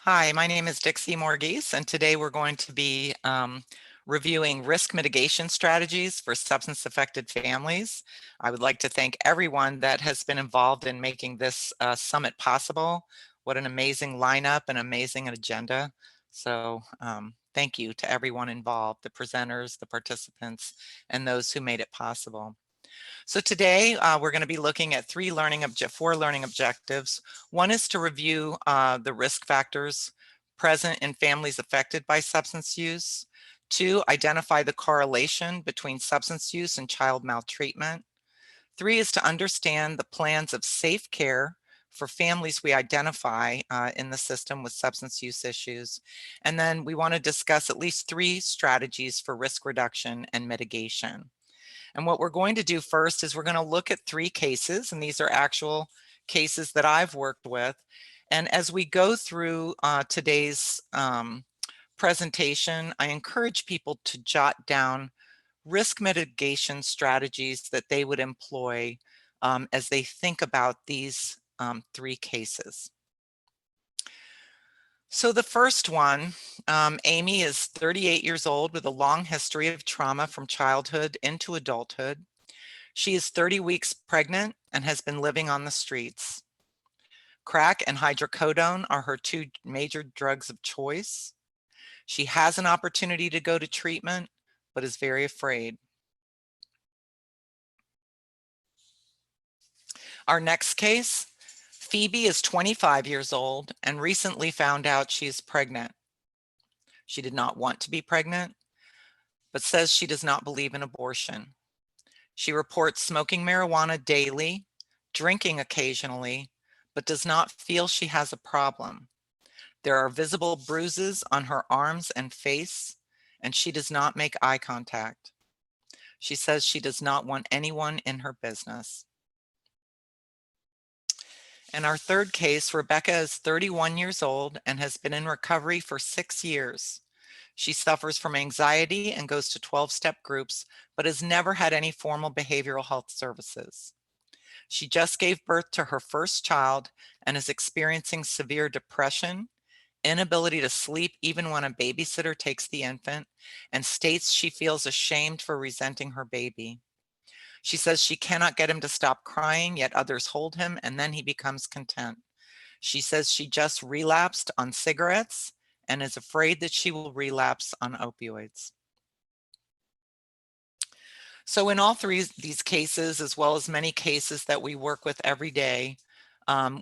Hi, my name is Dixie Morgese, and today we're going to be reviewing risk mitigation strategies for substance-affected families. I would like to thank everyone that has been involved in making this summit possible. What an amazing lineup and amazing agenda. So thank you to everyone involved, the presenters, the participants, and those who made it possible. So today we're going to be looking at four learning objectives. One is to review the risk factors present in families affected by substance use. Two, identify the correlation between substance use and child maltreatment. Three is to understand the plans of safe care for families we identify in the system with substance use issues. And then we want to discuss at least three strategies for risk reduction and mitigation. And what we're going to do first is we're going to look at three cases, and these are actual cases that I've worked with. And as we go through today's presentation, I encourage people to jot down risk mitigation strategies that they would employ as they think about these three cases. So the first one, Amy is 38 years old with a long history of trauma from childhood into adulthood. She is 30 weeks pregnant and has been living on the streets. Crack and hydrocodone are her two major drugs of choice. She has an opportunity to go to treatment, but is very afraid. Our next case, Phoebe is 25 years old and recently found out she is pregnant. She did not want to be pregnant, but says she does not believe in abortion. She reports smoking marijuana daily, drinking occasionally, but does not feel she has a problem. There are visible bruises on her arms and face, and she does not make eye contact. She says she does not want anyone in her business. In our third case, Rebecca is 31 years old and has been in recovery for 6 years. She suffers from anxiety and goes to 12-step groups, but has never had any formal behavioral health services. She just gave birth to her first child and is experiencing severe depression, inability to sleep even when a babysitter takes the infant, and states she feels ashamed for resenting her baby. She says she cannot get him to stop crying, yet others hold him, and then he becomes content. She says she just relapsed on cigarettes and is afraid that she will relapse on opioids. So in all three of these cases, as well as many cases that we work with every day,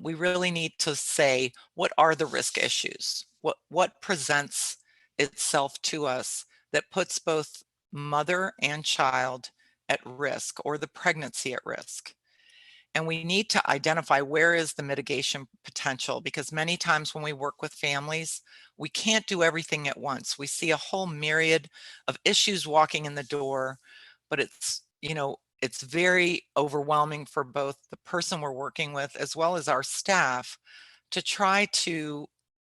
we really need to say, what are the risk issues? What presents itself to us that puts both mother and child at risk, or the pregnancy at risk? And we need to identify where is the mitigation potential, because many times when we work with families, we can't do everything at once. We see a whole myriad of issues walking in the door, but it's very overwhelming for both the person we're working with as well as our staff to try to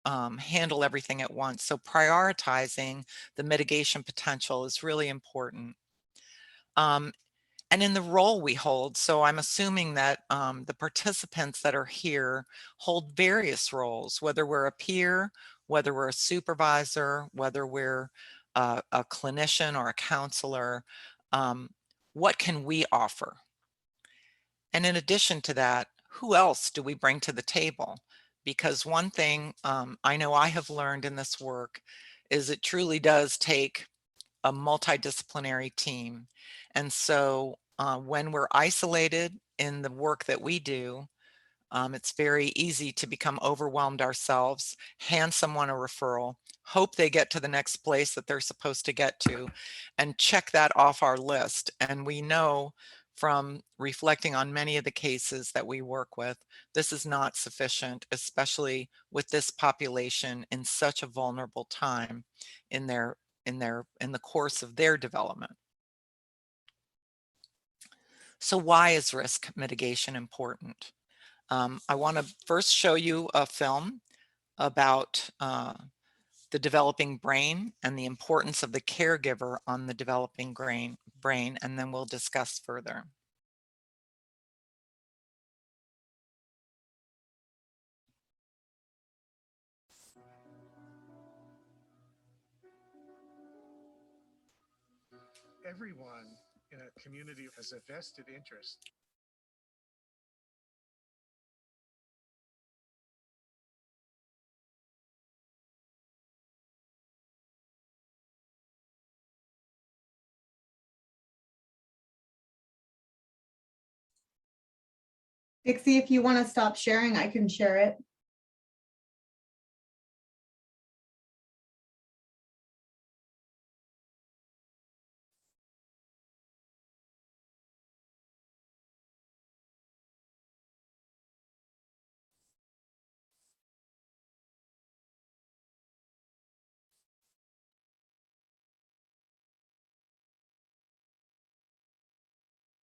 handle everything at once. So prioritizing the mitigation potential is really important. And in the role we hold, so I'm assuming that the participants that are here hold various roles, whether we're a peer, whether we're a supervisor, whether we're a clinician or a counselor. What can we offer? And in addition to that, who else do we bring to the table? Because one thing I know I have learned in this work is it truly does take a multidisciplinary team. And so when we're isolated in the work that we do, it's very easy to become overwhelmed ourselves, hand someone a referral, hope they get to the next place that they're supposed to get to, and check that off our list. And we know from reflecting on many of the cases that we work with, this is not sufficient, especially with this population in such a vulnerable time in the course of their development. So why is risk mitigation important? I want to first show you a film about the developing brain and the importance of the caregiver on the developing brain, and then we'll discuss further. Everyone in a community has a vested interest. Dixie, if you want to stop sharing, I can share it.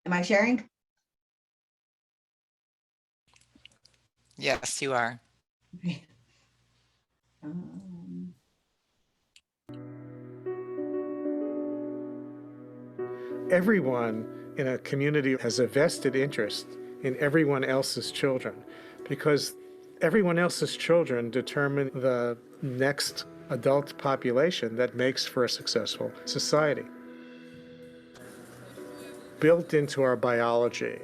Am I sharing? Yes, you are. Okay. Everyone in a community has a vested interest in everyone else's children because everyone else's children determine the next adult population that makes for a successful society. Built into our biology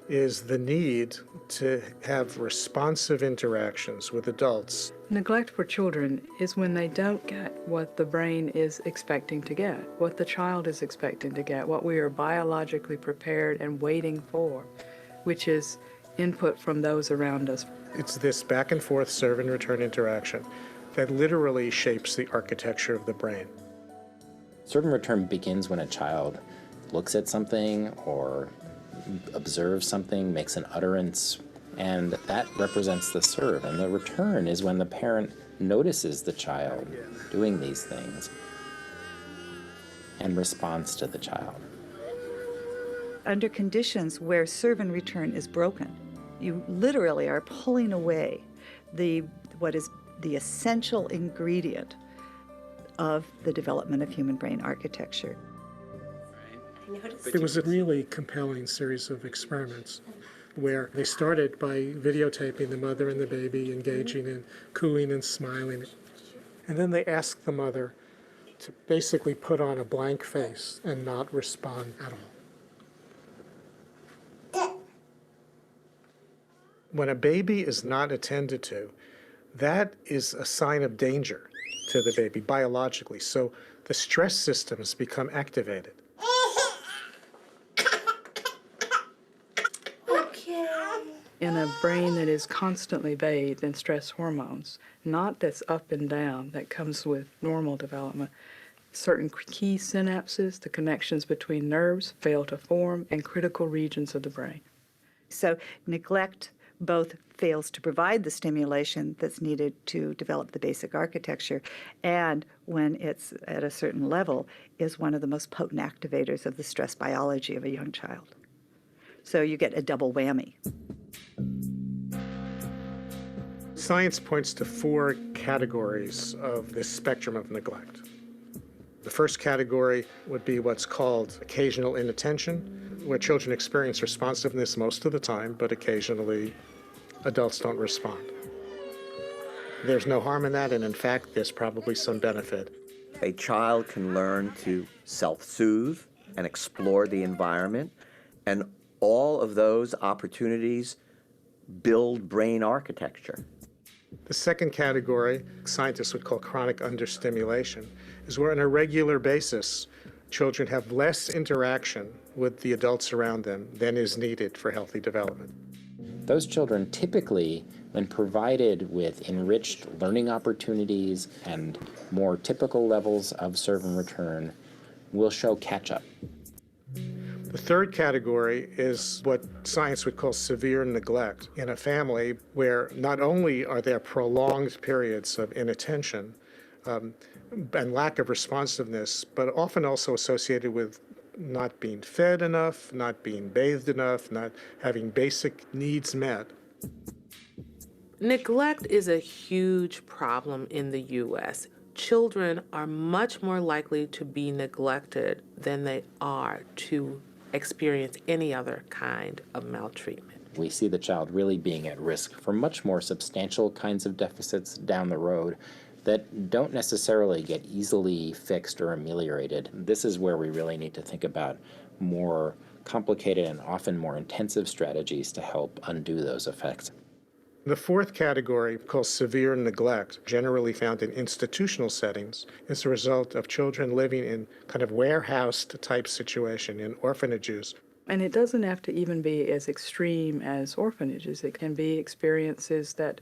is the need to have responsive interactions with adults. Neglect for children is when they don't get what the brain is expecting to get, what the child is expecting to get, what we are biologically prepared and waiting for, which is input from those around us. It's this back and forth serve and return interaction that literally shapes the architecture of the brain. Serve and return begins when a child looks at something or observes something, makes an utterance, and that represents the serve. And the return is when the parent notices the child doing these things and responds to the child. Under conditions where serve and return is broken, you literally are pulling away what is the essential ingredient of the development of human brain architecture. It was a really compelling series of experiments where they started by videotaping the mother and the baby engaging in cooing and smiling. And then they asked the mother to basically put on a blank face and not respond at all. When a baby is not attended to, that is a sign of danger to the baby biologically. So the stress systems become activated. In a brain that is constantly bathed in stress hormones, not that's up and down, that comes with normal development, certain key synapses, the connections between nerves, fail to form, and critical regions of the brain. So neglect both fails to provide the stimulation that's needed to develop the basic architecture, and when it's at a certain level, is one of the most potent activators of the stress biology of a young child. So you get a double whammy. Science points to 4 categories of this spectrum of neglect. The first category would be what's called occasional inattention, where children experience responsiveness most of the time, but occasionally adults don't respond. There's no harm in that, and in fact, there's probably some benefit. A child can learn to self-soothe and explore the environment, and all of those opportunities build brain architecture. The second category, scientists would call chronic understimulation, is where on a regular basis, children have less interaction with the adults around them than is needed for healthy development. Those children typically, when provided with enriched learning opportunities and more typical levels of serve and return, will show catch-up. The third category is what science would call severe neglect in a family where not only are there prolonged periods of inattention and lack of responsiveness, but often also associated with not being fed enough, not being bathed enough, not having basic needs met. Neglect is a huge problem in the U.S. Children are much more likely to be neglected than they are to experience any other kind of maltreatment. We see the child really being at risk for much more substantial kinds of deficits down the road that don't necessarily get easily fixed or ameliorated. This is where we really need to think about more complicated and often more intensive strategies to help undo those effects. The fourth category, called severe neglect, generally found in institutional settings, is the result of children living in kind of warehoused type situation in orphanages. And it doesn't have to even be as extreme as orphanages. It can be experiences that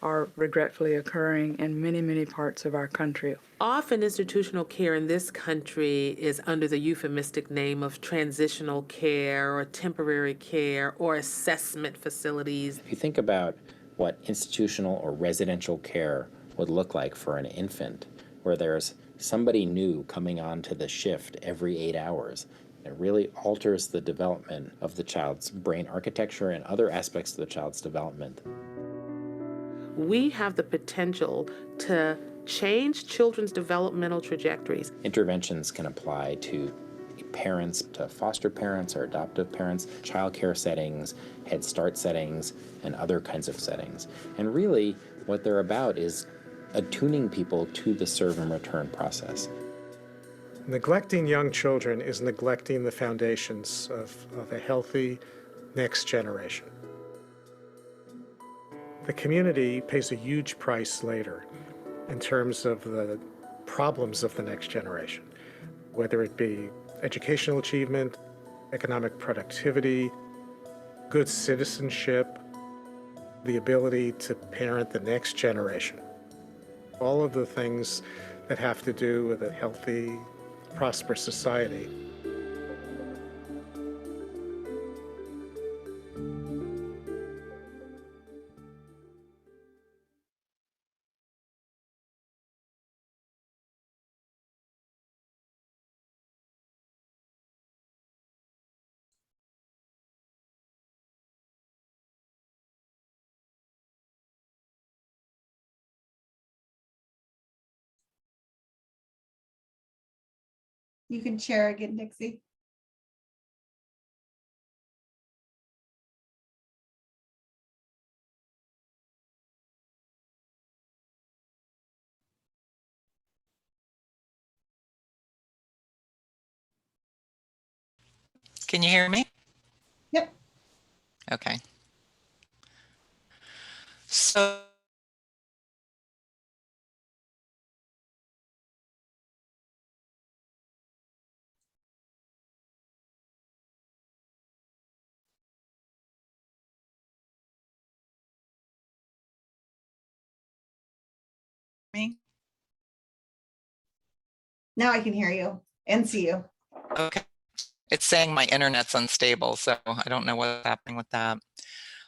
are regretfully occurring in many, many parts of our country. Often institutional care in this country is under the euphemistic name of transitional care or temporary care or assessment facilities. If you think about what institutional or residential care would look like for an infant, where there's somebody new coming onto the shift every 8 hours, it really alters the development of the child's brain architecture and other aspects of the child's development. We have the potential to change children's developmental trajectories. Interventions can apply to parents, to foster parents or adoptive parents, child care settings, Head Start settings, and other kinds of settings. And really, what they're about is attuning people to the serve and return process. Neglecting young children is neglecting the foundations of a healthy next generation. The community pays a huge price later in terms of the problems of the next generation, whether it be educational achievement, economic productivity, good citizenship, the ability to parent the next generation. All of the things that have to do with a healthy, prosperous society. You can share again, Dixie. Can you hear me? Yep. Okay. So me? Now I can hear you and see you. Okay. It's saying my internet's unstable, so I don't know what's happening with that.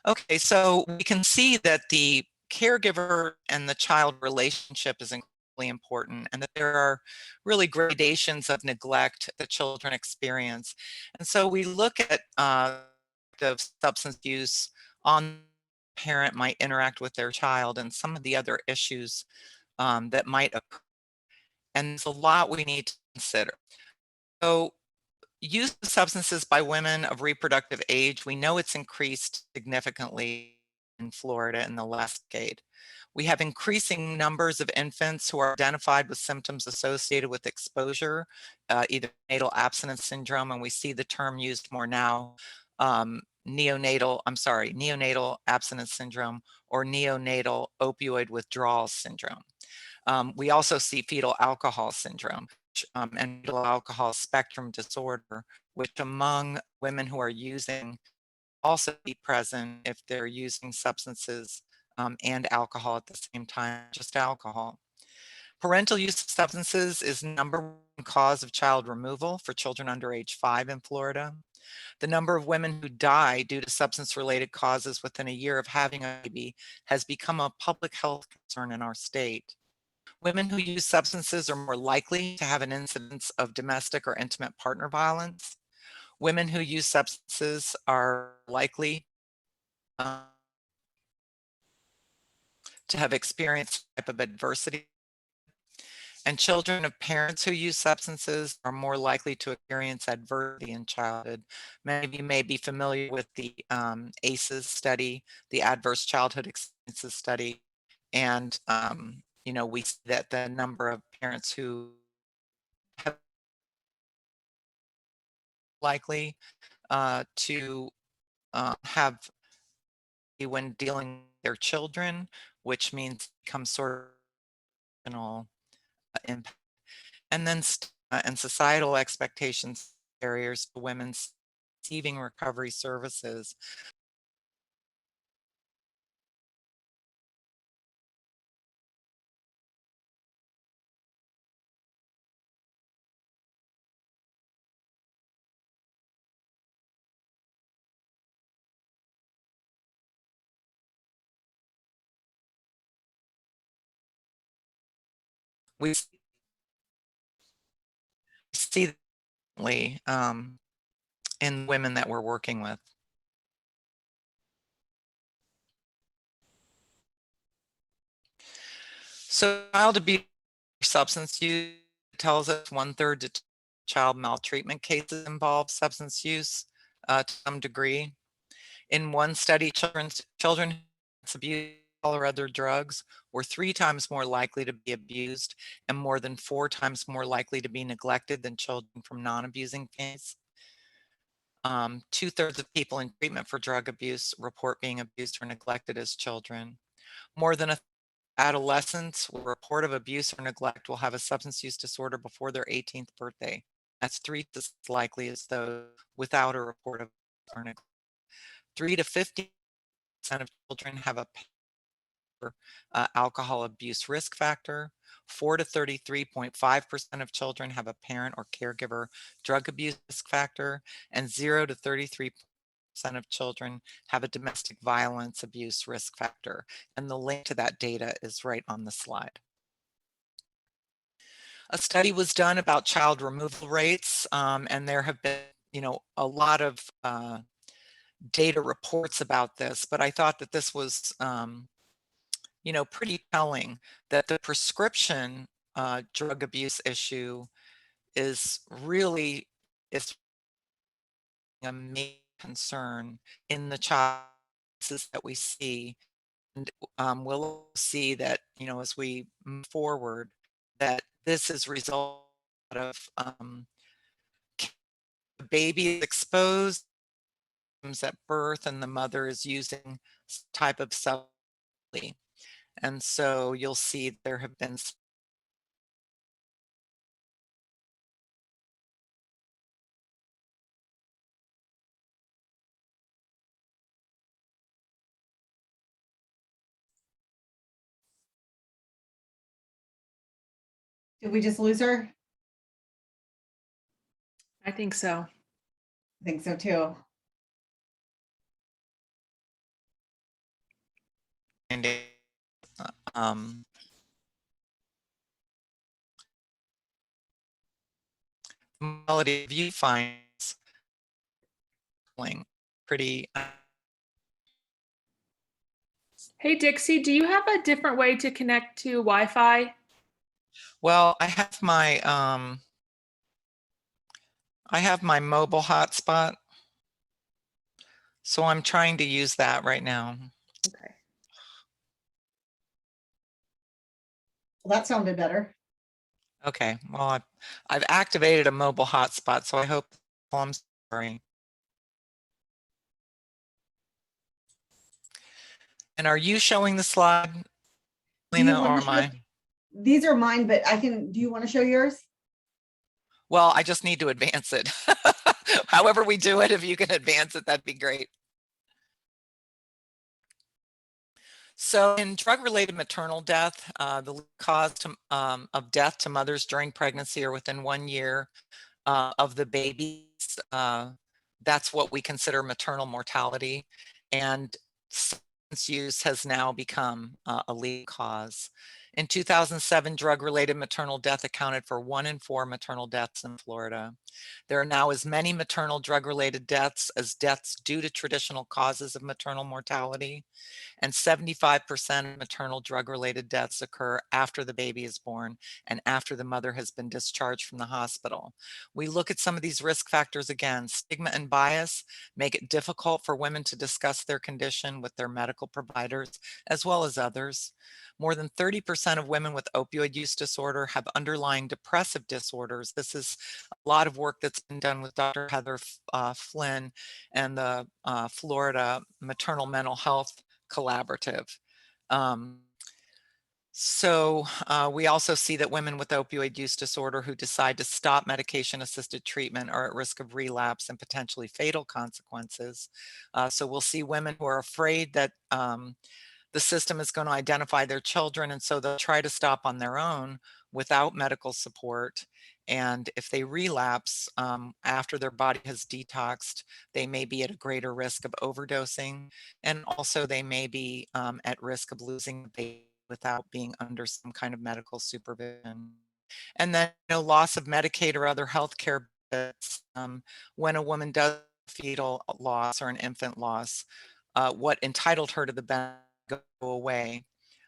Okay, so we can see that the caregiver and the child relationship is incredibly important, and that there are really gradations of neglect that children experience. And so we look at the substance use on parent might interact with their child and some of the other issues that might occur. And there's a lot we need to consider. So use of substances by women of reproductive age, we know it's increased significantly in Florida in the last decade. We have increasing numbers of infants who are identified with symptoms associated with exposure, either neonatal abstinence syndrome, and we see the term used more now, neonatal abstinence syndrome, or neonatal opioid withdrawal syndrome. We also see fetal alcohol syndrome and fetal alcohol spectrum disorder, which among women who are using also be present if they're using substances and alcohol at the same time, just alcohol. Parental use of substances is number one cause of child removal for children under age 5 in Florida. The number of women who die due to substance-related causes within a year of having a baby has become a public health concern in our state. Women who use substances are more likely to have an incidence of domestic or intimate partner violence. Women who use substances are likely to have experienced type of adversity. And children of parents who use substances are more likely to experience adversity in childhood. Many of you may be familiar with the ACEs study, the Adverse Childhood Experiences study, and we see that the number of parents who have likely to have when dealing with their children, which means become sort of impact. And then and societal expectations, barriers to women receiving recovery services. We see in women that we're working with. So child abuse, substance use tells us 1/3 to child maltreatment cases involve substance use to some degree. In one study, children who abuse or other drugs were 3 times more likely to be abused and more than 4 times more likely to be neglected than children from non-abusing families. 2/3 of people in treatment for drug abuse report being abused or neglected as children. More than adolescents with a report of abuse or neglect will have a substance use disorder before their 18th birthday. That's 3 times as likely as those without a report of or neglect. 3 to 50% of children have a alcohol abuse risk factor. 4 to 33.5% of children have a parent or caregiver drug abuse risk factor, and 0 to 33% of children have a domestic violence abuse risk factor. And the link to that data is right on the slide. A study was done about child removal rates, and there have been, a lot of data reports about this, but I thought that this was, pretty telling that the prescription drug abuse issue is really a main concern in the child cases that we see. And we'll see that, as we move forward, that this is result of the baby is exposed at birth and the mother is using type of substance. And so you'll see there have been Did we just lose her? I think so. I think so too. um, quality of view finds pretty. Hey, Dixie, do you have a different way to connect to Wi-Fi? Well, I have my mobile hotspot, so I'm trying to use that right now. Okay. Well, that sounded better. Okay, well, I've activated a mobile hotspot, so I hope. I'm sorry. And are you showing the slide, Lena, or am I? These are mine, but do you want to show yours? Well, I just need to advance it. However we do it, if you can advance it, that'd be great. So in drug-related maternal death, the cause of death to mothers during pregnancy or within 1 year of the babies, that's what we consider maternal mortality. And substance use has now become a leading cause. In 2007, drug-related maternal death accounted for 1 in 4 maternal deaths in Florida. There are now as many maternal drug-related deaths as deaths due to traditional causes of maternal mortality. And 75% of maternal drug-related deaths occur after the baby is born and after the mother has been discharged from the hospital. We look at some of these risk factors again. Stigma and bias make it difficult for women to discuss their condition with their medical providers as well as others. More than 30% of women with opioid use disorder have underlying depressive disorders. This is a lot of work that's been done with Dr. Heather Flynn and the Florida Maternal Mental Health Collaborative. We also see that women with opioid use disorder who decide to stop medication-assisted treatment are at risk of relapse and potentially fatal consequences. So we'll see women who are afraid that the system is going to identify their children, and so they'll try to stop on their own without medical support. And if they relapse after their body has detoxed, they may be at a greater risk of overdosing, and also they may be at risk of losing the baby without being under some kind of medical supervision. And then loss of Medicaid or other health care benefits when a woman does fetal loss or an infant loss, what entitled her to the benefit go away.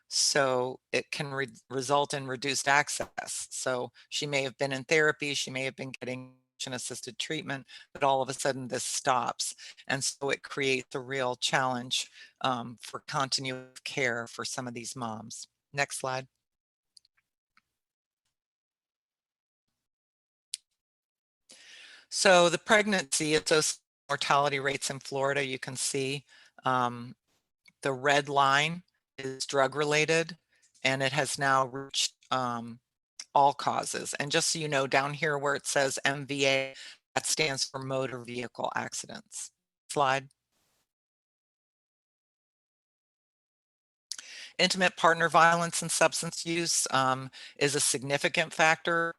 So it can result in reduced access. So she may have been in therapy, she may have been getting assisted treatment, but all of a sudden this stops. And so it creates a real challenge for continuity of care for some of these moms. Next slide. So the pregnancy associated mortality rates in Florida, you can see the red line is drug related, and it has now reached all causes. And just so you know, down here where it says MVA, that stands for motor vehicle accidents. Slide. Intimate partner violence and substance use is a significant factor.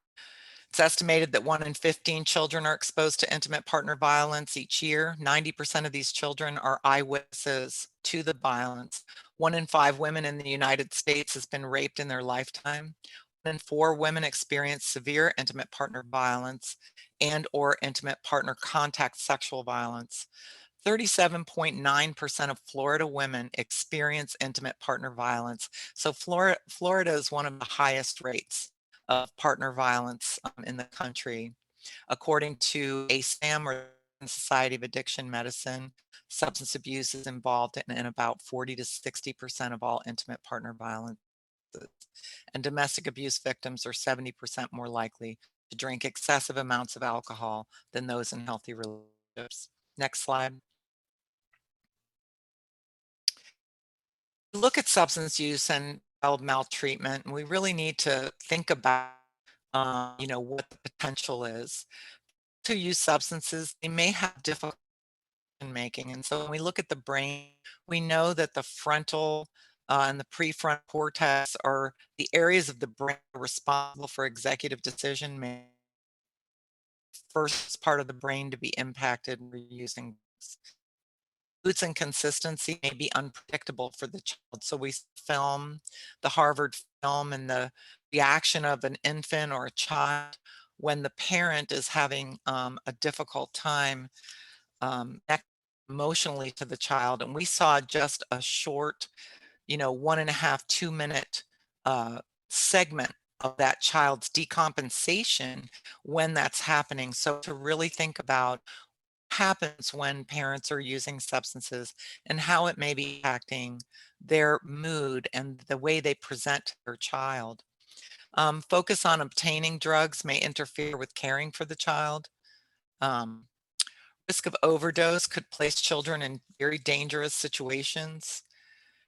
It's estimated that 1 in 15 children are exposed to intimate partner violence each year. 90% of these children are eyewitnesses to the violence. 1 in 5 women in the United States has been raped in their lifetime. 1 in 4 women experience severe intimate partner violence and or intimate partner contact sexual violence. 37.9% of Florida women experience intimate partner violence. So Florida is one of the highest rates of partner violence in the country. According to ASAM, or Society of Addiction Medicine, substance abuse is involved in about 40 to 60% of all intimate partner violence. And domestic abuse victims are 70% more likely to drink excessive amounts of alcohol than those in healthy relationships. Next slide. Look at substance use and child maltreatment, and we really need to think about what the potential is. To use substances, they may have difficulty in making. And so when we look at the brain, we know that the frontal and the prefrontal cortex are the areas of the brain responsible for executive decision making. First part of the brain to be impacted when we're using foods and consistency may be unpredictable for the child. So we film the Harvard film and the reaction of an infant or a child when the parent is having a difficult time emotionally to the child. And we saw just a short, 1.5, 2-minute segment of that child's decompensation when that's happening. So to really think about happens when parents are using substances and how it may be impacting their mood and the way they present to their child. Focus on obtaining drugs may interfere with caring for the child. Risk of overdose could place children in very dangerous situations.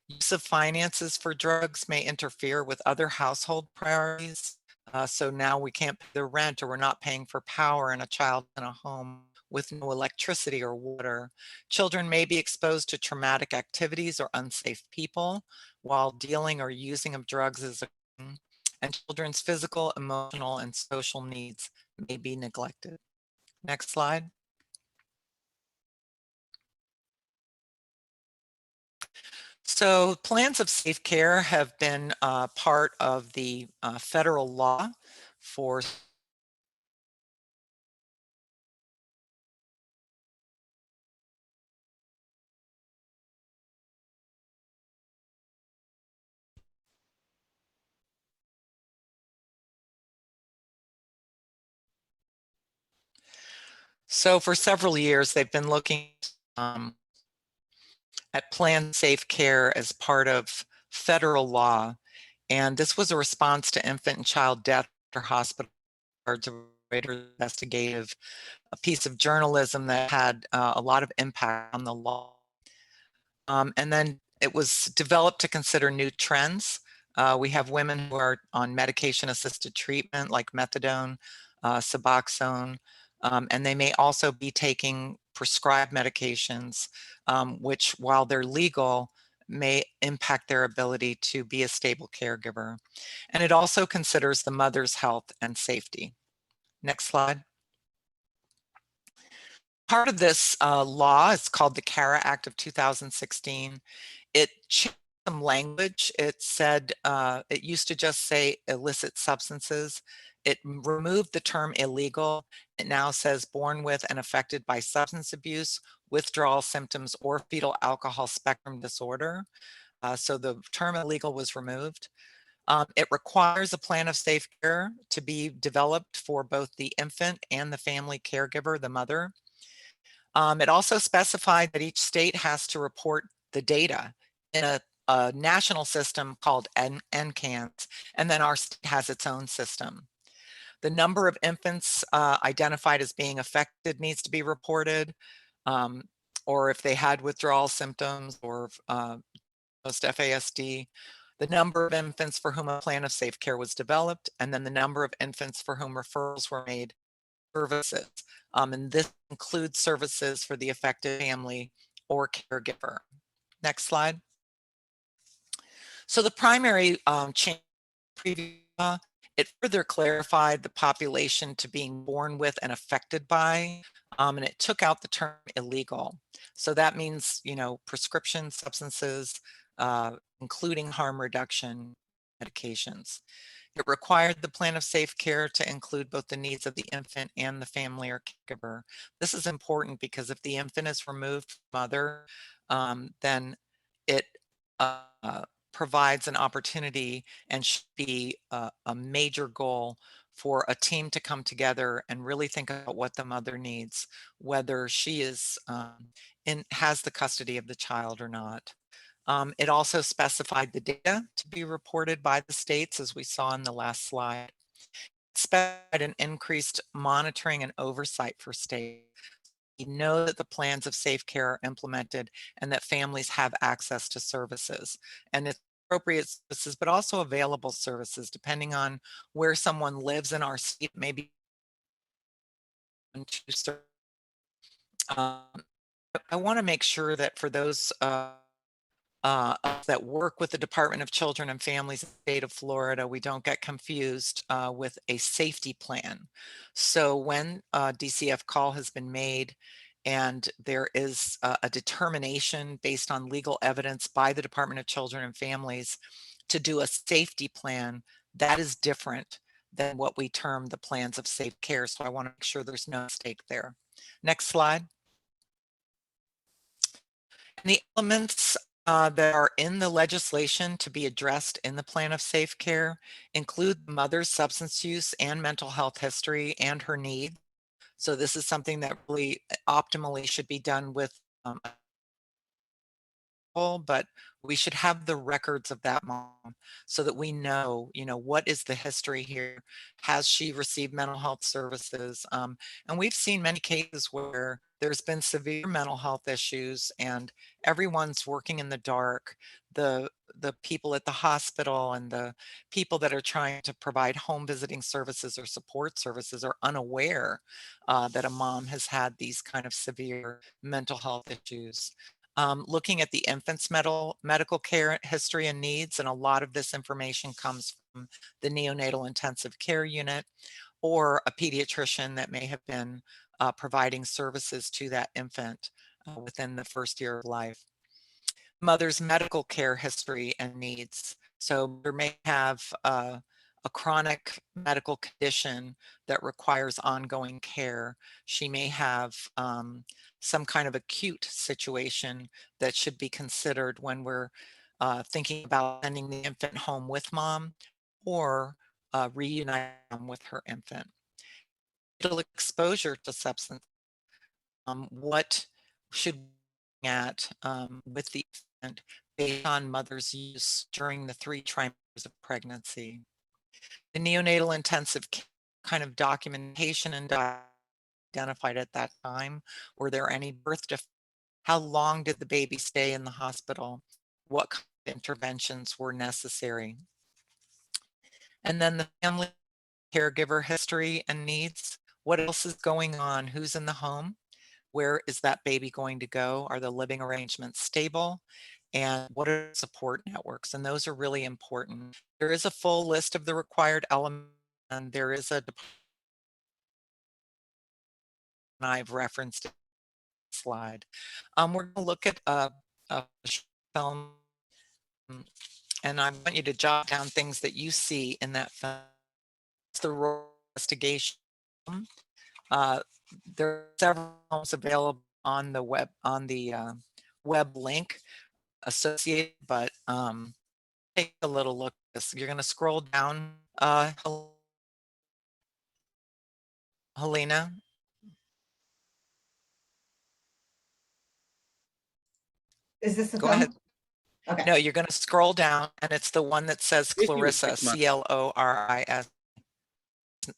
Use of finances for drugs may interfere with other household priorities. So now we can't pay the rent, or we're not paying for power, and a child in a home with no electricity or water. Children may be exposed to traumatic activities or unsafe people while dealing or using of drugs is occurring, and children's physical, emotional, and social needs may be neglected. Next slide. So plans of safe care have been part of the federal law for several years, they've been looking at planned safe care as part of federal law. And this was a response to infant and child death after hospital regards a investigative a piece of journalism that had a lot of impact on the law. And then it was developed to consider new trends. We have women who are on medication-assisted treatment like methadone, Suboxone, and they may also be taking prescribed medications, which, while they're legal, may impact their ability to be a stable caregiver. And it also considers the mother's health and safety. Next slide. Part of this law is called the CARA Act of 2016. It changed some language. It said, it used to just say illicit substances. It removed the term illegal. It now says born with and affected by substance abuse, withdrawal symptoms, or fetal alcohol spectrum disorder. So the term illegal was removed. It requires a plan of safe care to be developed for both the infant and the family caregiver, the mother. It also specified that each state has to report the data in a national system called NCANS, and then our state has its own system. The number of infants identified as being affected needs to be reported, or if they had withdrawal symptoms or post FASD, the number of infants for whom a plan of safe care was developed, and then the number of infants for whom referrals were made services. And this includes services for the affected family or caregiver. Next slide. So the primary change it further clarified the population to being born with and affected by, and it took out the term illegal. So that means, you know, prescription substances, including harm reduction medications. It required the plan of safe care to include both the needs of the infant and the family or caregiver. This is important because if the infant is removed from mother, then it provides an opportunity and should be a major goal for a team to come together and really think about what the mother needs, whether she is has the custody of the child or not. It also specified the data to be reported by the states, as we saw in the last slide. It specified an increased monitoring and oversight for states. We know that the plans of safe care are implemented and that families have access to services. And it's appropriate services, but also available services, depending on where someone lives in our state, maybe. I want to make sure that for those that work with the Department of Children and Families in the state of Florida, we don't get confused with a safety plan. So when a DCF call has been made and there is a determination based on legal evidence by the Department of Children and Families to do a safety plan, that is different than what we term the plans of safe care. So I want to make sure there's no mistake there. Next slide. And the elements that are in the legislation to be addressed in the plan of safe care include the mother's substance use and mental health history and her needs. So this is something that really optimally should be done with but we should have the records of that mom so that we know, you know, what is the history here? Has she received mental health services? And we've seen many cases where there's been severe mental health issues and everyone's working in the dark. The people at the hospital and the people that are trying to provide home visiting services or support services are unaware that a mom has had these kind of severe mental health issues. Looking at the infant's medical care history and needs, and a lot of this information comes from the neonatal intensive care unit or a pediatrician that may have been providing services to that infant within the first year of life. Mother's medical care history and needs. So there may have a chronic medical condition that requires ongoing care. She may have some kind of acute situation that should be considered when we're thinking about sending the infant home with mom or reuniting them with her infant. Fetal exposure to substance. What should we look at with the based on mother's use during the 3 trimesters of pregnancy. The neonatal intensive care kind of documentation and identified at that time. Were there any birth defects? How long did the baby stay in the hospital? What kind of interventions were necessary? And then the family caregiver history and needs. What else is going on? Who's in the home? Where is that baby going to go? Are the living arrangements stable? And what are the support networks? And those are really important. There is a full list of the required elements, and there is a department I've referenced in the slide. We're going to look at a film, and I want you to jot down things that you see in that film. It's the Royal Investigation. There are several films available on the web link associated, but take a little look at this. You're going to scroll down, Helena. Is this the Go film? ahead. Okay. No, you're going to scroll down, and it's the one that says Clarissa, CLORIS.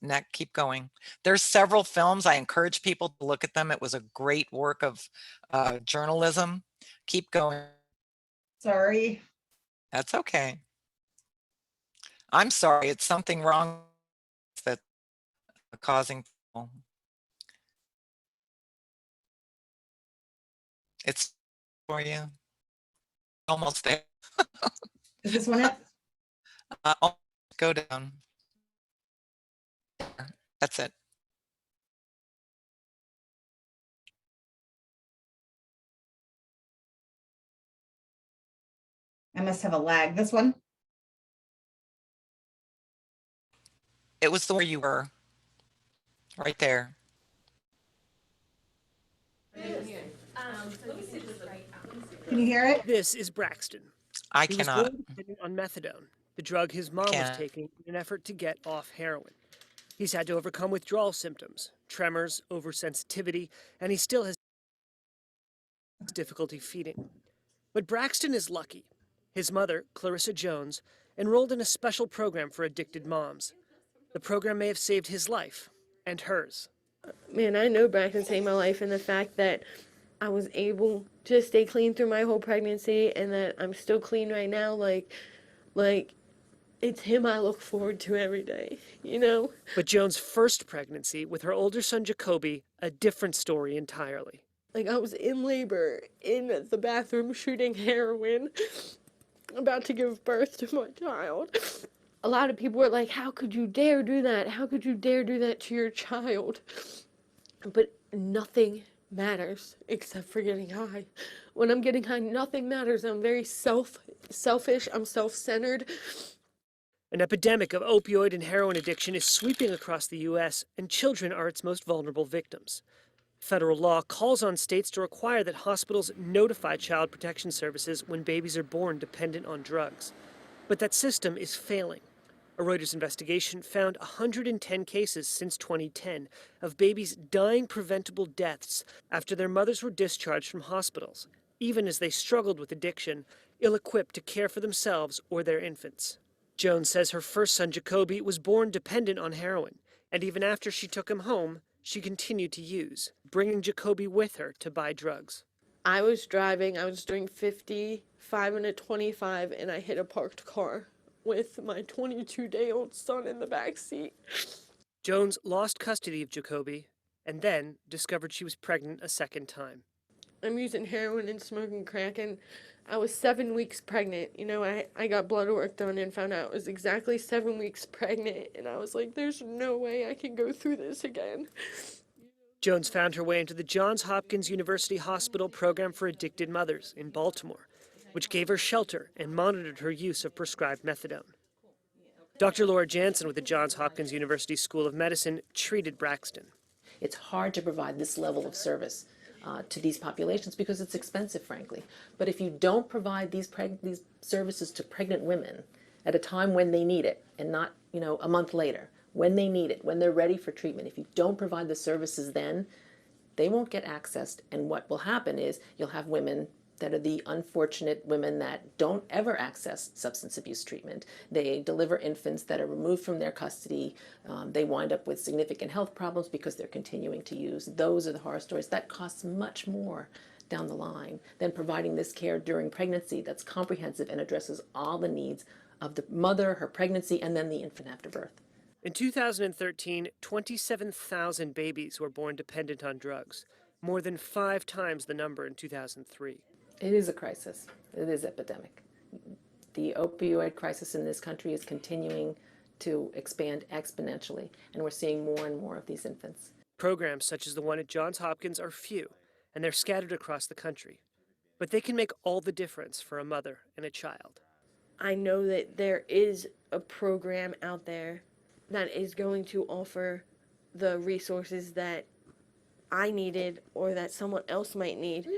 Next, keep going. There's several films. I encourage people to look at them. It was a great work of journalism. Keep going. Sorry. That's okay. I'm sorry. It's something wrong that's causing trouble. It's for you. Almost there. Is this one it? Go down. That's it. I must have a lag. This one? It was the where you were. Right there. Can you hear it? This is Braxton. I He was cannot. born dependent on methadone, the drug his mom was Can't. taking in an effort to get off heroin. He's had to overcome withdrawal symptoms, tremors, oversensitivity, and he still has difficulty feeding. But Braxton is lucky. His mother, Clarissa Jones, enrolled in a special program for addicted moms. The program may have saved his life and hers. Man, I know Braxton saved my life, and the fact that I was able to stay clean through my whole pregnancy and that I'm still clean right now, like it's him I look forward to every day, you know? But Jones' first pregnancy with her older son Jacoby, a different story entirely. Like, I was in labor, in the bathroom shooting heroin, about to give birth to my child. A lot of people were like, how could you dare do that? How could you dare do that to your child? But nothing matters except for getting high. When I'm getting high, nothing matters. I'm very selfish. I'm self-centered. An epidemic of opioid and heroin addiction is sweeping across the U.S., and children are its most vulnerable victims. Federal law calls on states to require that hospitals notify child protection services when babies are born dependent on drugs. But that system is failing. A Reuters investigation found 110 cases since 2010 of babies dying preventable deaths after their mothers were discharged from hospitals, even as they struggled with addiction, ill-equipped to care for themselves or their infants. Jones says her first son, Jacoby, was born dependent on heroin, and even after she took him home, she continued to use, bringing Jacoby with her to buy drugs. I was driving, I was doing 55 and a 25, and I hit a parked car with my 22-day-old son in the back seat. Jones lost custody of Jacoby and then discovered she was pregnant a second time. I'm using heroin and smoking crack, and I was 7 weeks pregnant. You know, I got blood work done and found out I was exactly 7 weeks pregnant, and I was like, there's no way I can go through this again. Jones found her way into the Johns Hopkins University Hospital Program for Addicted Mothers in Baltimore, which gave her shelter and monitored her use of prescribed methadone. Dr. Laura Jansen with the Johns Hopkins University School of Medicine treated Braxton. It's hard to provide this level of service to these populations because it's expensive, frankly. But if you don't provide these services to pregnant women at a time when they need it, and not, you know, a month later, when they need it, when they're ready for treatment, if you don't provide the services then, they won't get accessed. And what will happen is you'll have women that are the unfortunate women that don't ever access substance abuse treatment. They deliver infants that are removed from their custody. They wind up with significant health problems because they're continuing to use. Those are the horror stories. That costs much more down the line than providing this care during pregnancy that's comprehensive and addresses all the needs of the mother, her pregnancy, and then the infant after birth. In 2013, 27,000 babies were born dependent on drugs, more than 5 times the number in 2003. It is a crisis. It is epidemic. The opioid crisis in this country is continuing to expand exponentially, and we're seeing more and more of these infants. Programs such as the one at Johns Hopkins are few, and they're scattered across the country. But they can make all the difference for a mother and a child. I know that there is a program out there that is going to offer the resources that I needed or that someone else might need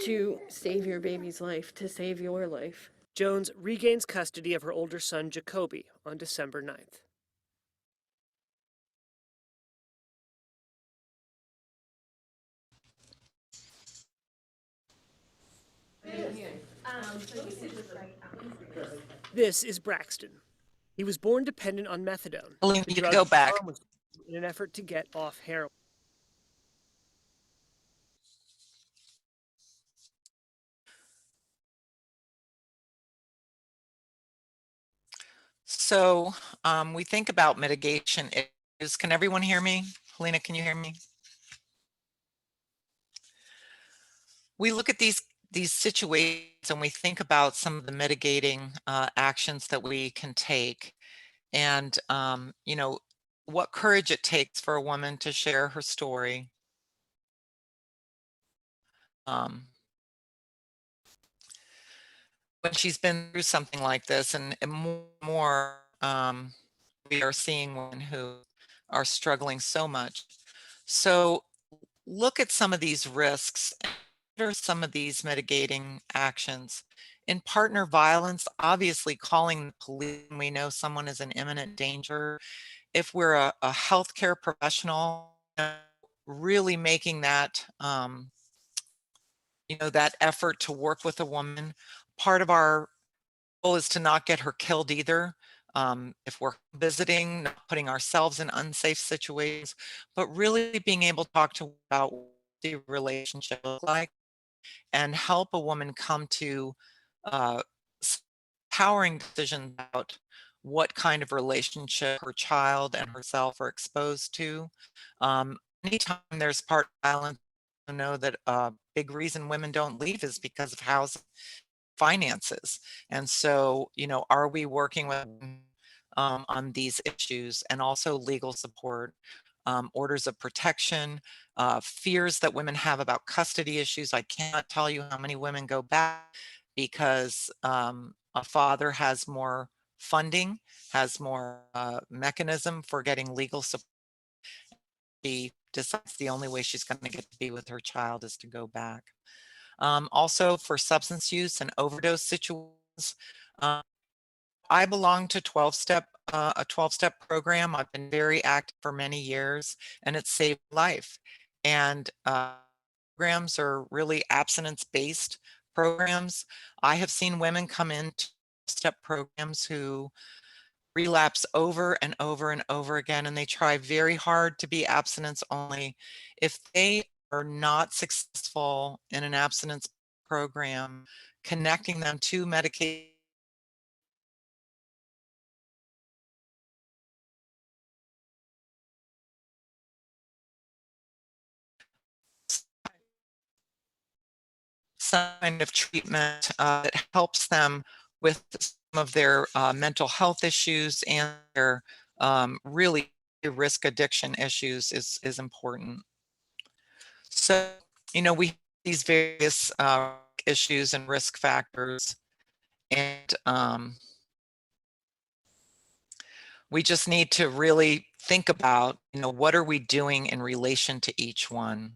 to save your baby's life, to save your life. Jones regains custody of her older son, Jacoby, on December 9th. This is Braxton. He was born dependent on methadone. Helene, the you drug go his back. mom was in an effort to get off heroin. So we think about mitigation issues. Can everyone hear me? Helena, can you hear me? We look at these situations and we think about some of the mitigating actions that we can take, and you know, what courage it takes for a woman to share her story. When she's been through something like this, and more we are seeing women who are struggling so much. So look at some of these risks. What are some of these mitigating actions? In partner violence, obviously calling the police when we know someone is in imminent danger. If we're a healthcare professional, really making that you know, that effort to work with a woman. Part of our goal is to not get her killed either. If we're visiting, not putting ourselves in unsafe situations, but really being able to talk to about what the relationship look like and help a woman come to empowering decisions about what kind of relationship her child and herself are exposed to. Anytime there's partner violence, I know that a big reason women don't leave is because of housing, finances. And so, you know, are we working with on these issues, and also legal support, orders of protection, fears that women have about custody issues. I cannot tell you how many women go back because a father has more funding, has more mechanism for getting legal support. She decides the only way she's going to get to be with her child is to go back. Also for substance use and overdose situations, I belong to a 12-step program. I've been very active for many years, and it's saved life. And programs are really abstinence-based programs. I have seen women come into step programs who relapse over and over and over again, and they try very hard to be abstinence only. If they are not successful in an abstinence program, connecting them to medication kind of treatment that helps them with some of their mental health issues and their really risk addiction issues is important. So, you know, we have these various issues and risk factors, and we just need to really think about, you know, what are we doing in relation to each one?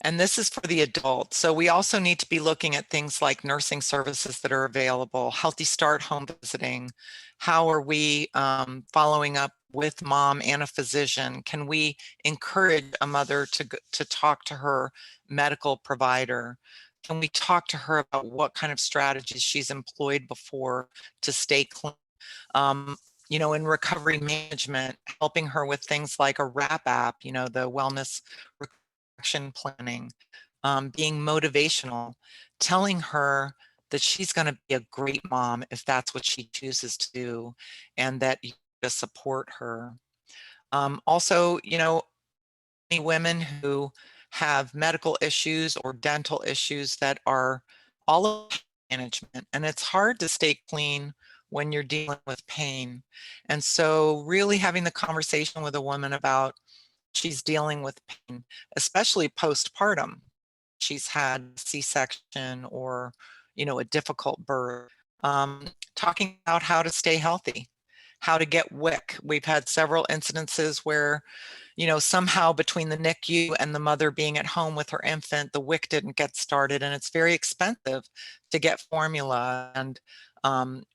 And this is for the adult. So we also need to be looking at things like nursing services that are available, Healthy Start home visiting. How are we following up with mom and a physician, can we encourage a mother to talk to her medical provider? Can we talk to her about what kind of strategies she's employed before to stay clean? You know, in recovery management, helping her with things like a RAP app, you know, the wellness action planning, being motivational, telling her that she's going to be a great mom if that's what she chooses to do, and that you just support her. Also, you know, many women who have medical issues or dental issues that are all of management, and it's hard to stay clean when you're dealing with pain. And so really having the conversation with a woman about she's dealing with pain, especially postpartum. She's had C-section or, you know, a difficult birth. Talking about how to stay healthy, how to get WIC. We've had several incidences where, you know, somehow between the NICU and the mother being at home with her infant, the WIC didn't get started, and it's very expensive to get formula, and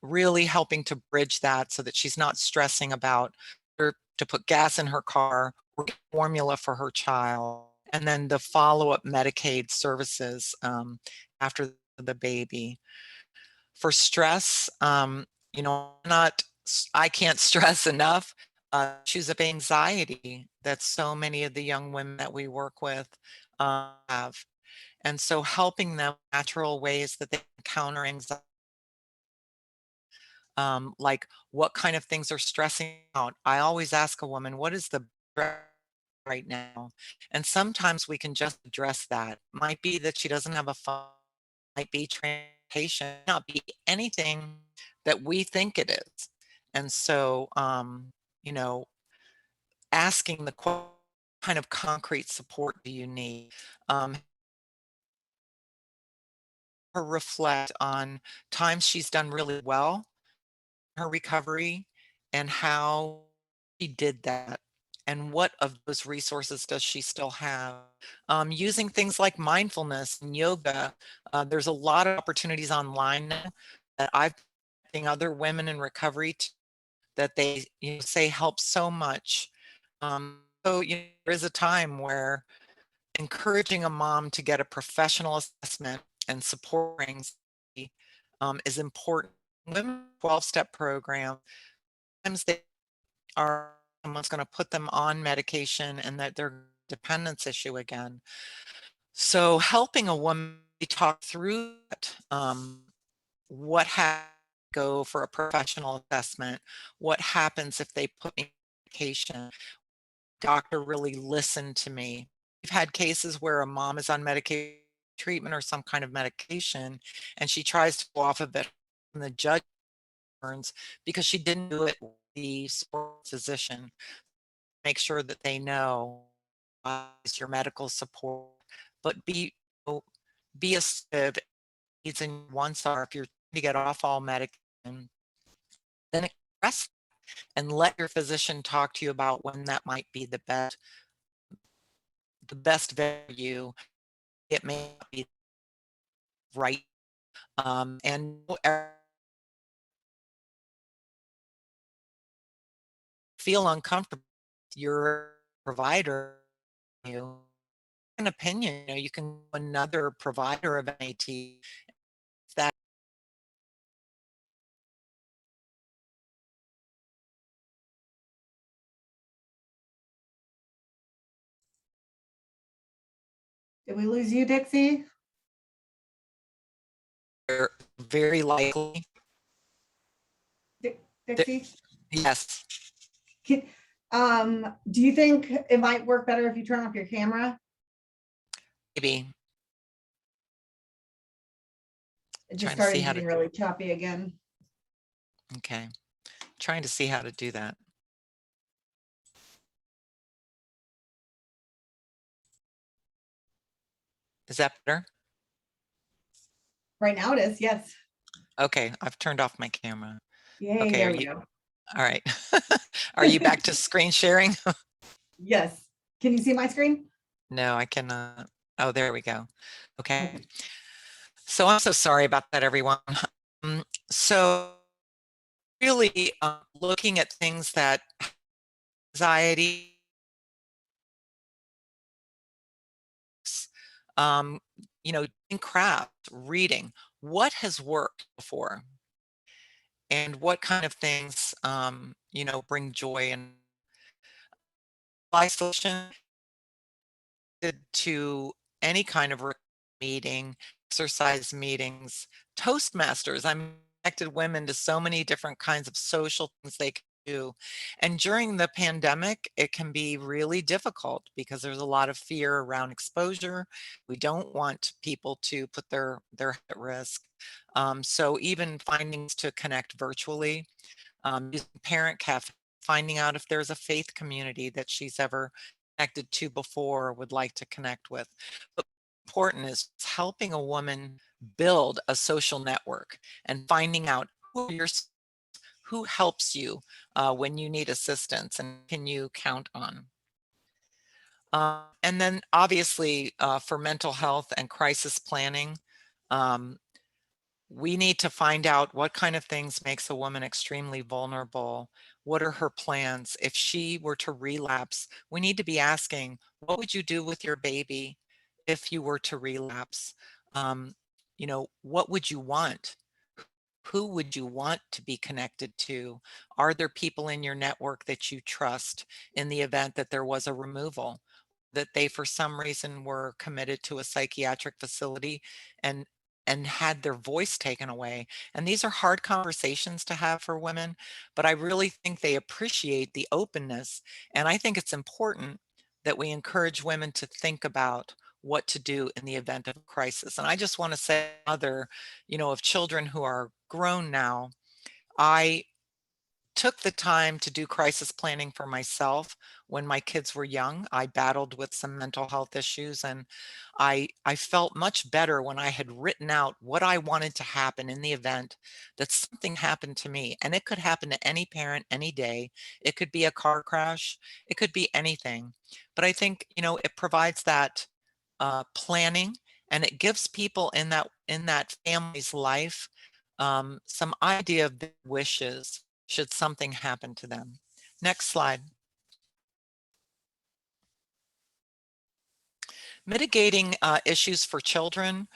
really helping to bridge that so that she's not stressing about her to put gas in her car or get formula for her child. And then the follow-up Medicaid services after the baby. For stress, you know, I can't stress enough issues of anxiety that so many of the young women that we work with have. And so helping them natural ways that they can counter anxiety, like what kind of things are stressing out. I always ask a woman, what is the stress right now? And sometimes we can just address that. It might be that she doesn't have a phone, might be transportation, not be anything that we think it is. And so, you know, asking the kind of concrete support do you need? Her reflect on times she's done really well, her recovery, and how she did that. And what of those resources does she still have? Using things like mindfulness and yoga, there's a lot of opportunities online now that I've seen other women in recovery that they, you know, say help so much. So you know, there is a time where encouraging a mom to get a professional assessment and supporting is important. Women 12-step program, sometimes they are someone's going to put them on medication and that their dependence issue again. So helping a woman talk through it, what go for a professional assessment, what happens if they put me on medication, doctor really listened to me. We've had cases where a mom is on medication treatment or some kind of medication, and she tries to go off of it, and the judge turns because she didn't do it with the physician. Make sure that they know is your medical support, but be assertive. Needs and wants are if you're trying to get off all medication, then express and let your physician talk to you about when that might be the best value. It may not be right, and feel uncomfortable. Your provider, you an opinion. You know, you can another provider of NAT that Did we lose you, Dixie? are very likely. Dixie? Yes. Can, do you think it might work better if you turn off your camera? Maybe. It just Trying to see started how getting to. really choppy again. Okay. Trying to see how to do that. Is that better? Right now it is, yes. Okay, I've turned off my camera. Yay, Okay, there are we you go. all right? Are you back to screen sharing? Yes. Can you see my screen? No, I cannot. Oh, there we go. Okay. Okay. So I'm so sorry about that, everyone. So really looking at things that anxiety, um, doing craft, reading. What has worked before? And what kind of things, bring joy and isolation to any kind of meeting, exercise meetings, Toastmasters. I'm connected women to so many different kinds of social things they can do. And during the pandemic, it can be really difficult because there's a lot of fear around exposure. We don't want people to put their health at risk. So even findings to connect virtually, using Parent Cafe, finding out if there's a faith community that she's ever connected to before or would like to connect with. But important is helping a woman build a social network and finding out who helps you when you need assistance and can you count on. And then obviously for mental health and crisis planning, um, we need to find out what kind of things makes a woman extremely vulnerable. What are her plans? If she were to relapse, we need to be asking, what would you do with your baby if you were to relapse? Um, what would you want? Who would you want to be connected to? Are there people in your network that you trust in the event that there was a removal? That they for some reason were committed to a psychiatric facility and had their voice taken away. And these are hard conversations to have for women, but I really think they appreciate the openness. And I think it's important that we encourage women to think about what to do in the event of a crisis. And I just want to say, of children who are grown now, I took the time to do crisis planning for myself when my kids were young. I battled with some mental health issues, and I felt much better when I had written out what I wanted to happen in the event that something happened to me. And it could happen to any parent any day. It could be a car crash, it could be anything. But I think, it provides that planning, and it gives people in that family's life some idea of their wishes should something happen to them. Next slide. Mitigating issues for children.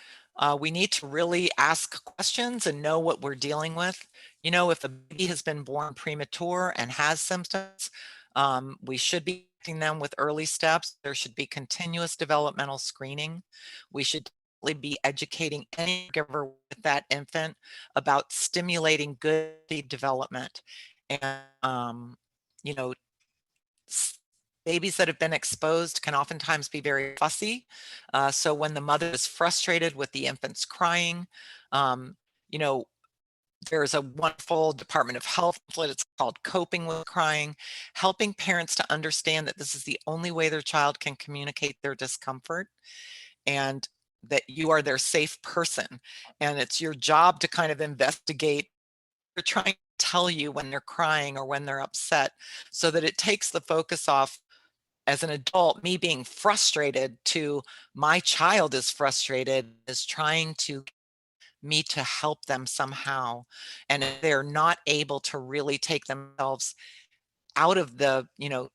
We need to really ask questions and know what we're dealing with. If a baby has been born premature and has symptoms, we should be treating them with early steps. There should be continuous developmental screening. We should be educating any caregiver with that infant about stimulating good development. And, you know, babies that have been exposed can oftentimes be very fussy. So when the mother is frustrated with the infant's crying, um, you know, there's a wonderful Department of Health pamphlet. It's called Coping with Crying, helping parents to understand that this is the only way their child can communicate their discomfort, and that you are their safe person. And it's your job to kind of investigate. They're trying to tell you when they're crying or when they're upset, so that it takes the focus off, as an adult, me being frustrated, to my child is frustrated, is trying to me to help them somehow. And if they're not able to really take themselves out of the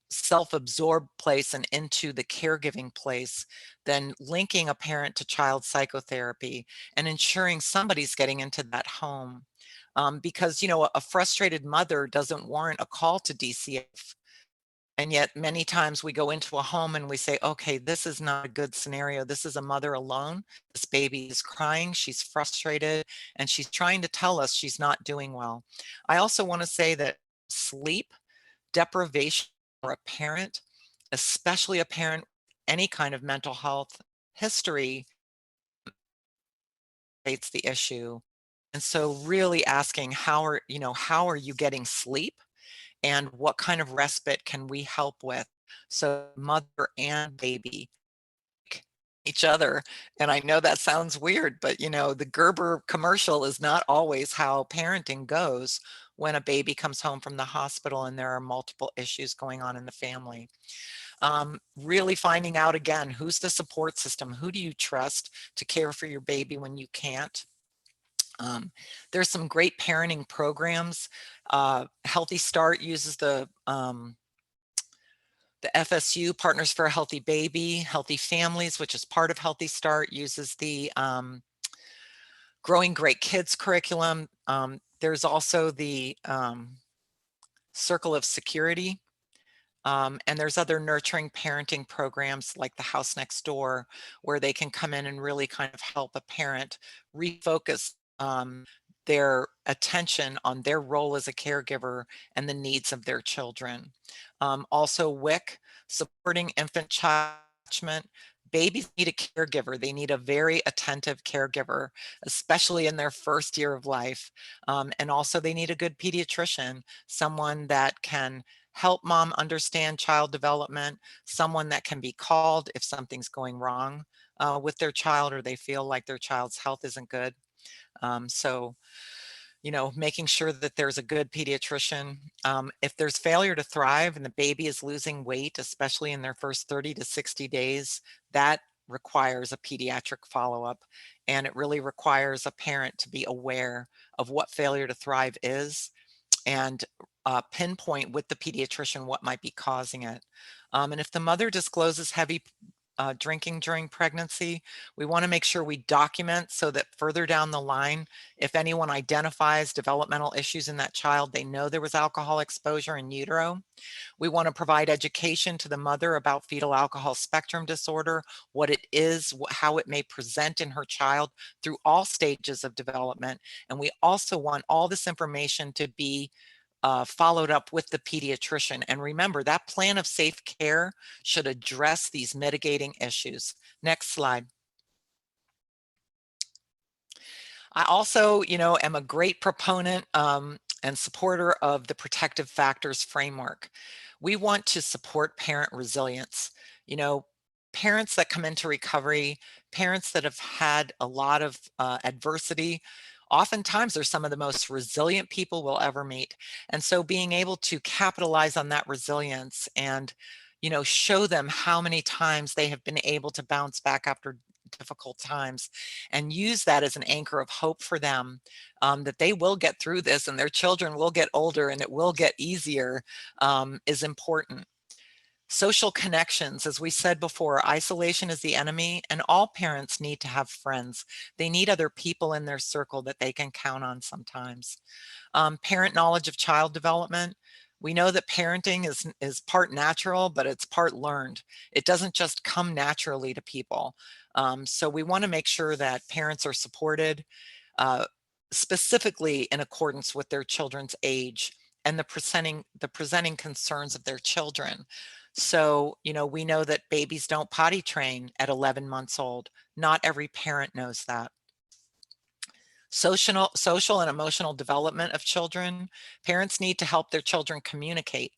self-absorbed place and into the caregiving place, then linking a parent to child psychotherapy and ensuring somebody's getting into that home. Because a frustrated mother doesn't warrant a call to DCF. And yet many times we go into a home and we say, okay, this is not a good scenario. This is a mother alone. This baby is crying. She's frustrated and she's trying to tell us she's not doing well. I also want to say that sleep deprivation for a parent, especially a parent with any kind of mental health history, creates the issue. And so really asking how are you getting sleep, and what kind of respite can we help with, so mother and baby each other. And I know that sounds weird, but the Gerber commercial is not always how parenting goes when a baby comes home from the hospital and there are multiple issues going on in the family. Really finding out, again, who's the support system, who do you trust to care for your baby when you can't. There's some great parenting programs. Healthy Start uses the The FSU, Partners for a Healthy Baby, Healthy Families, which is part of Healthy Start, uses the Growing Great Kids curriculum. There's also the Circle of Security. And there's other nurturing parenting programs like the House Next Door, where they can come in and really kind of help a parent refocus their attention on their role as a caregiver and the needs of their children. Also WIC, Supporting Infant Child Attachment. Babies need a caregiver. They need a very attentive caregiver, especially in their first year of life. And also they need a good pediatrician, someone that can help mom understand child development, someone that can be called if something's going wrong with their child or they feel like their child's health isn't good. So, you know, making sure that there's a good pediatrician. If there's failure to thrive and the baby is losing weight, especially in their first 30 to 60 days, that requires a pediatric follow-up. And it really requires a parent to be aware of what failure to thrive is and pinpoint with the pediatrician what might be causing it. And if the mother discloses heavy drinking during pregnancy, we want to make sure we document so that further down the line, if anyone identifies developmental issues in that child, they know there was alcohol exposure in utero. We want to provide education to the mother about fetal alcohol spectrum disorder, what it is, how it may present in her child through all stages of development. And we also want all this information to be followed up with the pediatrician. And remember, that plan of safe care should address these mitigating issues. Next slide. I also, you know, am a great proponent and supporter of the protective factors framework. We want to support parent resilience. You know, parents that come into recovery, parents that have had a lot of adversity, oftentimes they're some of the most resilient people we'll ever meet. And so being able to capitalize on that resilience and, you know, show them how many times they have been able to bounce back after difficult times and use that as an anchor of hope for them, that they will get through this and their children will get older and it will get easier, is important. Social connections, as we said before, isolation is the enemy, and all parents need to have friends. They need other people in their circle that they can count on sometimes. Parent knowledge of child development. We know that parenting is part natural, but it's part learned. It doesn't just come naturally to people. So we want to make sure that parents are supported, specifically in accordance with their children's age and the presenting concerns of their children. So, you know, we know that babies don't potty train at 11 months old. Not every parent knows that. Social and emotional development of children. Parents need to help their children communicate.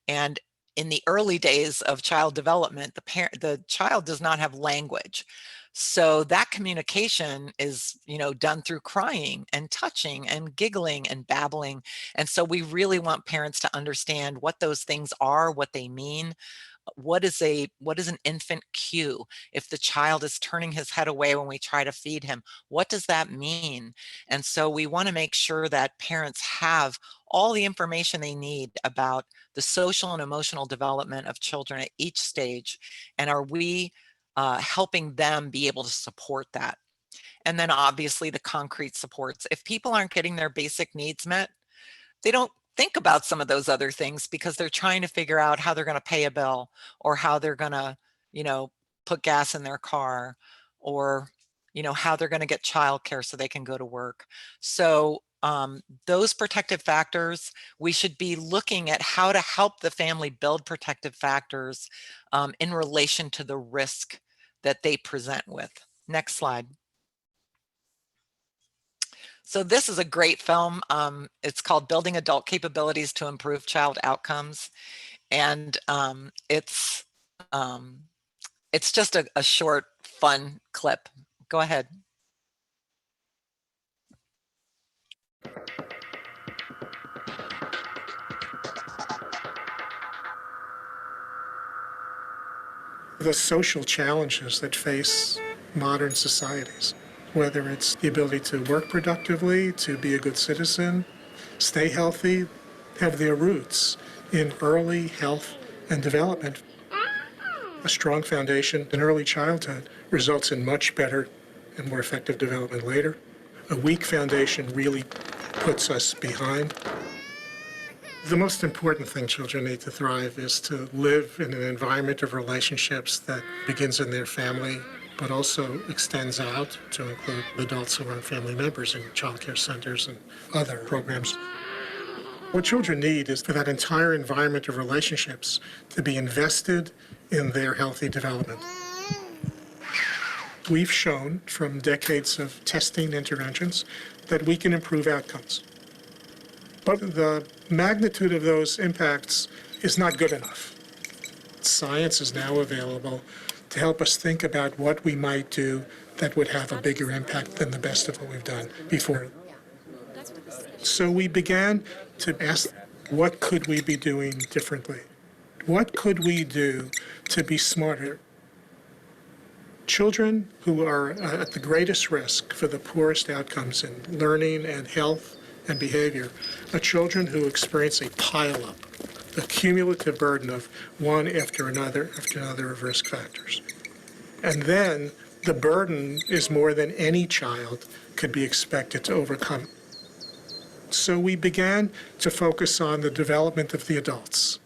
And in the early days of child development, the child does not have language. So that communication is, you know, done through crying and touching and giggling and babbling. And so we really want parents to understand what those things are, what they mean. What is an infant cue? If the child is turning his head away when we try to feed him, what does that mean? And so we want to make sure that parents have all the information they need about the social and emotional development of children at each stage. And are we helping them be able to support that? And then obviously the concrete supports. If people aren't getting their basic needs met, they don't think about some of those other things because they're trying to figure out how they're going to pay a bill or how they're going to, you know, put gas in their car or, you know, how they're going to get childcare so they can go to work. So those protective factors, we should be looking at how to help the family build protective factors in relation to the risk that they present with. Next slide. So this is a great film. It's called Building Adult Capabilities to Improve Child Outcomes. And it's just a short, fun clip. Go ahead. The social challenges that face modern societies, whether it's the ability to work productively, to be a good citizen, stay healthy, have their roots in early health and development A strong foundation in early childhood results in much better and more effective development later. A weak foundation really puts us behind. The most important thing children need to thrive is to live in an environment of relationships that begins in their family, but also extends out to include adults who are family members in childcare centers and other programs. What children need is for that entire environment of relationships to be invested in their healthy development. We've shown from decades of testing interventions that we can improve outcomes. But the magnitude of those impacts is not good enough. Science is now available to help us think about what we might do that would have a bigger impact than the best of what we've done before. So we began to ask, what could we be doing differently? What could we do to be smarter? Children who are at the greatest risk for the poorest outcomes in learning and health and behavior are children who experience a pile-up, a cumulative burden of one after another of risk factors. And then the burden is more than any child could be expected to overcome. So we began to focus on the development of the adults.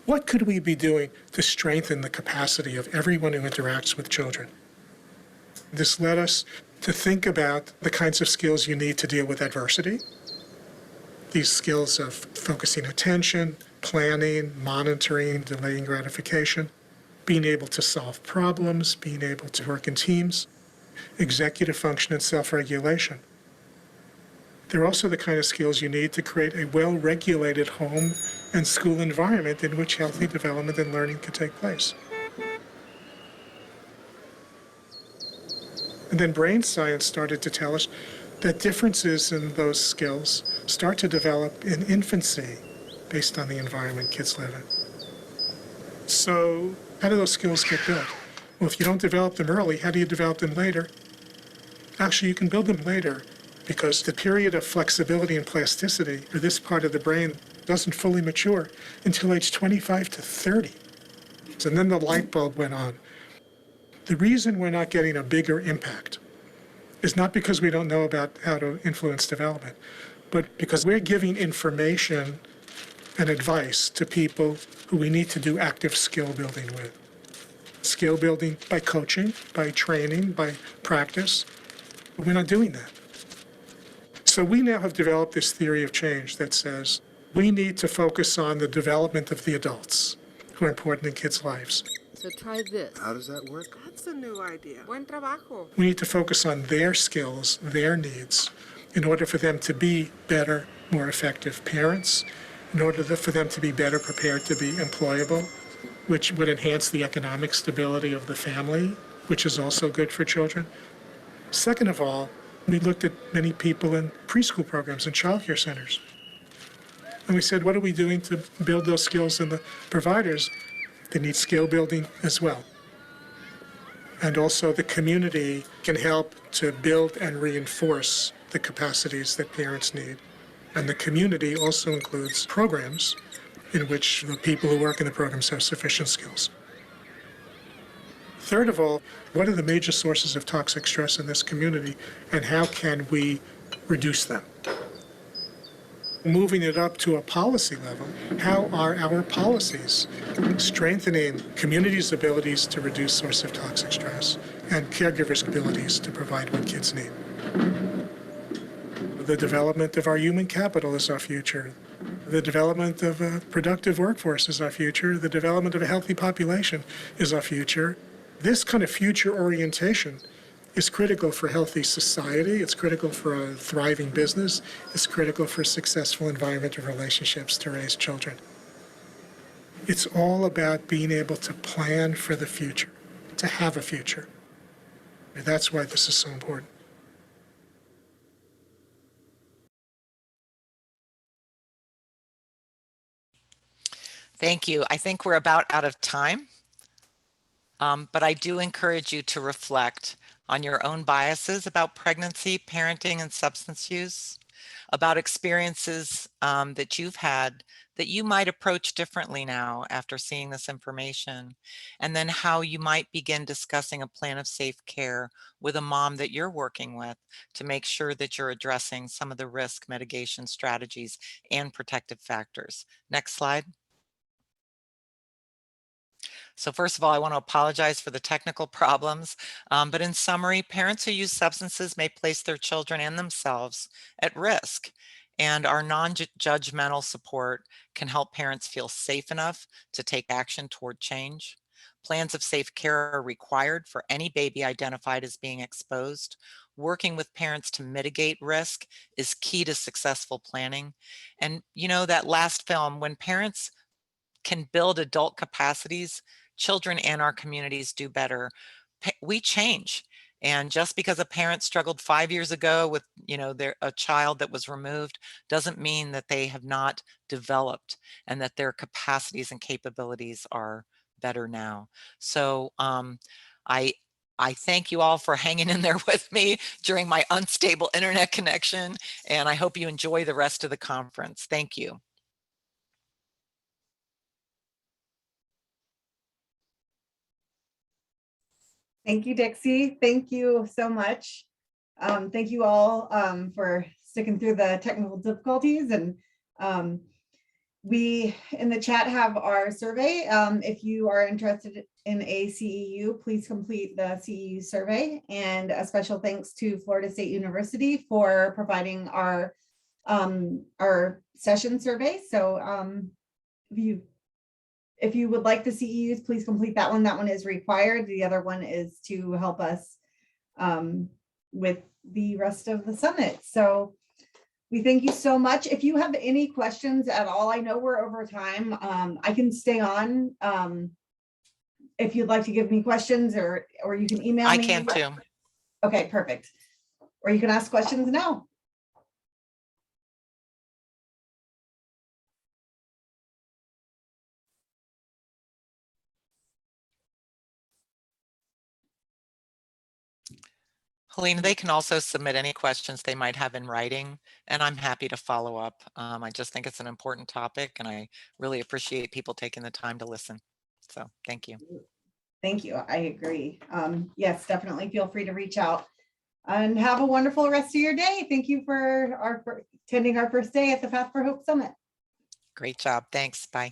What could we be doing to strengthen the capacity of everyone who interacts with children? This led us to think about the kinds of skills you need to deal with adversity. These skills of focusing attention, planning, monitoring, delaying gratification, being able to solve problems, being able to work in teams, executive function and self-regulation. They're also the kind of skills you need to create a well-regulated home and school environment in which healthy development and learning can take place. And then brain science started to tell us that differences in those skills start to develop in infancy based on the environment kids live in. So how do those skills get built? Well, if you don't develop them early, how do you develop them later? Actually, you can build them later because the period of flexibility and plasticity for this part of the brain doesn't fully mature until age 25 to 30. And then the light bulb went on. The reason we're not getting a bigger impact is not because we don't know about how to influence development, but because we're giving information and advice to people who we need to do active skill building with. Skill building by coaching, by training, by practice. But we're not doing that. So we now have developed this theory of change that says we need to focus on the development of the adults who are important in kids' lives. So try this. How does that work? That's a new idea. Buen trabajo. We need to focus on their skills, their needs, in order for them to be better, more effective parents, in order for them to be better prepared to be employable, which would enhance the economic stability of the family, which is also good for children. Second of all, we looked at many people in preschool programs and childcare centers. And we said, what are we doing to build those skills in the providers? They need skill building as well. And also the community can help to build and reinforce the capacities that parents need. And the community also includes programs in which the people who work in the programs have sufficient skills. Third of all, what are the major sources of toxic stress in this community, and how can we reduce them? Moving it up to a policy level, how are our policies strengthening communities' abilities to reduce source of toxic stress and caregivers' abilities to provide what kids need? The development of our human capital is our future. The development of a productive workforce is our future. The development of a healthy population is our future. This kind of future orientation is critical for a healthy society. It's critical for a thriving business. It's critical for successful environmental relationships to raise children. It's all about being able to plan for the future, to have a future. And that's why this is so important. Thank you. I think we're about out of time, but I do encourage you to reflect on your own biases about pregnancy, parenting, and substance use. about experiences that you've had that you might approach differently now after seeing this information, and then how you might begin discussing a plan of safe care with a mom that you're working with to make sure that you're addressing some of the risk mitigation strategies and protective factors. Next slide. So first of all, I want to apologize for the technical problems, but in summary, parents who use substances may place their children and themselves at risk. And our non-judgmental support can help parents feel safe enough to take action toward change. Plans of safe care are required for any baby identified as being exposed. Working with parents to mitigate risk is key to successful planning. And you know, that last film, when parents can build adult capacities, children and our communities do better. We change. And just because a parent struggled 5 years ago with, you know, a child that was removed doesn't mean that they have not developed and that their capacities and capabilities are better now. So I thank you all for hanging in there with me during my unstable internet connection, and I hope you enjoy the rest of the conference. Thank you. Thank you, Dixie. Thank you so much. Thank you all for sticking through the technical difficulties. And we in the chat have our survey. If you are interested in a CEU, please complete the CEU survey. And a special thanks to Florida State University for providing our session survey. So if you would like the CEUs, please complete that one. That one is required. The other one is to help us with the rest of the summit. So we thank you so much. If you have any questions at all, I know we're over time. I can stay on if you'd like to give me questions, or you can email me. I can too. Okay, perfect. Or you can ask questions now. Helena, they can also submit any questions they might have in writing, and I'm happy to follow up. I just think it's an important topic, and I really appreciate people taking the time to listen. So thank you. Thank you. I agree. Yes, definitely feel free to reach out, and have a wonderful rest of your day. Thank you for attending our first day at the Path for Hope Summit. Great job. Thanks. Bye.